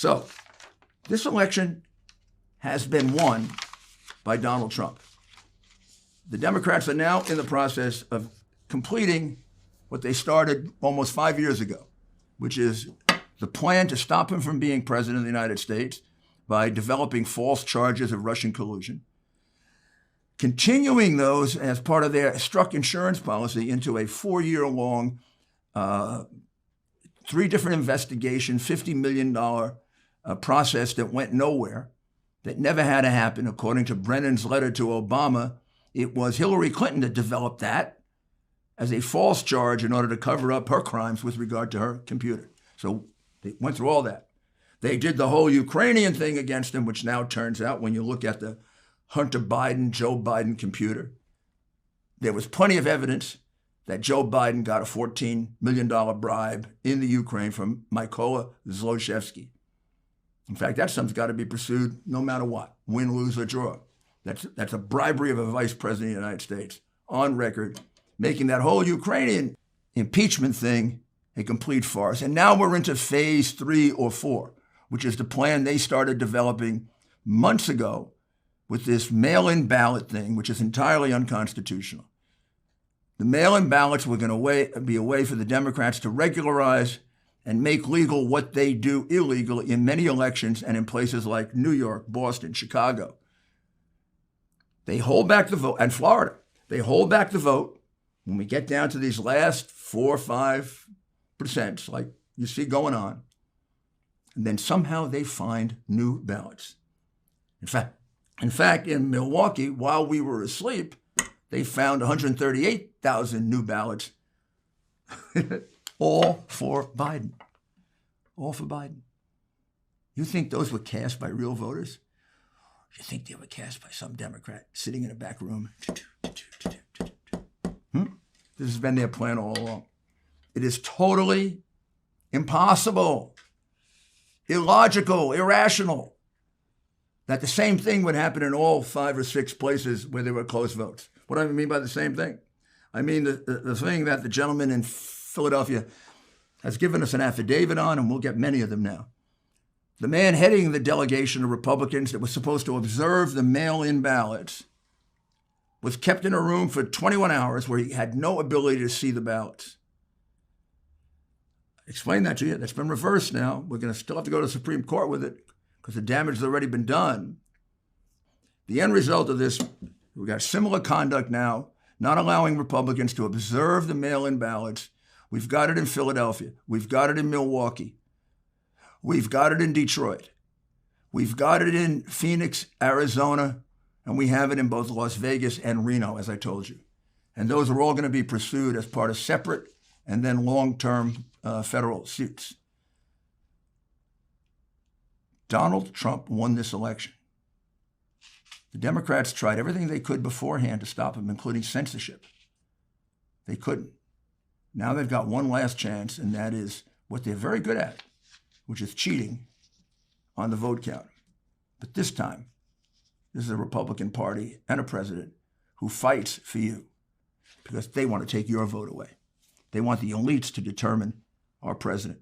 So this election has been won by Donald Trump. The Democrats are now in the process of completing what they started almost 5 years ago, which is the plan to stop him from being president of the United States by developing false charges of Russian collusion, continuing those as part of their struck insurance policy into a 4-year-long, 3 different investigations, $50 million process that went nowhere, that never had to happen. According to Brennan's letter to Obama, it was Hillary Clinton that developed that as a false charge in order to cover up her crimes with regard to her computer. So they went through all that. They did the whole Ukrainian thing against him, which now turns out, when you look at the Hunter Biden, Joe Biden computer, there was plenty of evidence that Joe Biden got a $14 million bribe in the Ukraine from Mykola Zlochevsky. In fact, that something's got to be pursued no matter what, win, lose, or draw. That's a bribery of a vice president of the United States on record, making that whole Ukrainian impeachment thing a complete farce. And now we're into phase 3 or 4, which is the plan they started developing months ago with this mail-in ballot thing, which is entirely unconstitutional. The mail-in ballots were going to be a way for the Democrats to regularize and make legal what they do illegal in many elections and in places like New York, Boston, Chicago. They hold back the vote, and Florida. They hold back the vote when we get down to these last 4 or 5%, like you see going on. And then somehow they find new ballots. In fact, in Milwaukee, while we were asleep, they found 138,000 new ballots, all for Biden. All for Biden. You think those were cast by real voters? You think they were cast by some Democrat sitting in a back room? This has been their plan all along. It is totally impossible, illogical, irrational that the same thing would happen in all 5 or 6 places where there were close votes. What do I mean by the same thing? I mean the thing that the gentleman in Philadelphia has given us an affidavit on, and we'll get many of them now. The man heading the delegation of Republicans that was supposed to observe the mail-in ballots was kept in a room for 21 hours where he had no ability to see the ballots. Explain that to you. That's been reversed now. We're going to still have to go to the Supreme Court with it because the damage has already been done. The end result of this, we've got similar conduct now, not allowing Republicans to observe the mail-in ballots. We've got it in Philadelphia. We've got it in Milwaukee. We've got it in Detroit. We've got it in Phoenix, Arizona, and we have it in both Las Vegas and Reno, as I told you. And those are all going to be pursued as part of separate and then long-term federal suits. Donald Trump won this election. The Democrats tried everything they could beforehand to stop him, including censorship. They couldn't. Now they've got one last chance, and that is what they're very good at, which is cheating on the vote count. But this time, this is a Republican Party and a president who fights for you because they want to take your vote away. They want the elites to determine our president.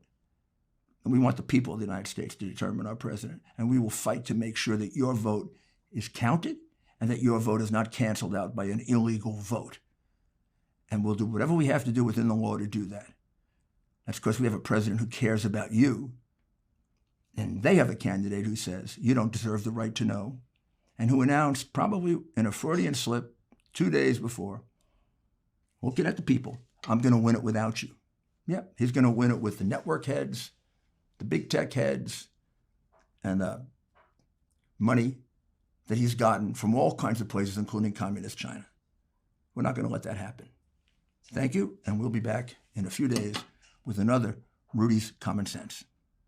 And we want the people of the United States to determine our president. And we will fight to make sure that your vote is counted and that your vote is not canceled out by an illegal vote. And we'll do whatever we have to do within the law to do that. That's because we have a president who cares about you. And they have a candidate who says, you don't deserve the right to know. And who announced, probably in a Freudian slip 2 days before, looking at the people, I'm going to win it without you. Yeah, he's going to win it with the network heads, the big tech heads, and the money that he's gotten from all kinds of places, including communist China. We're not going to let that happen. Thank you, and we'll be back in a few days with another Rudy's Common Sense.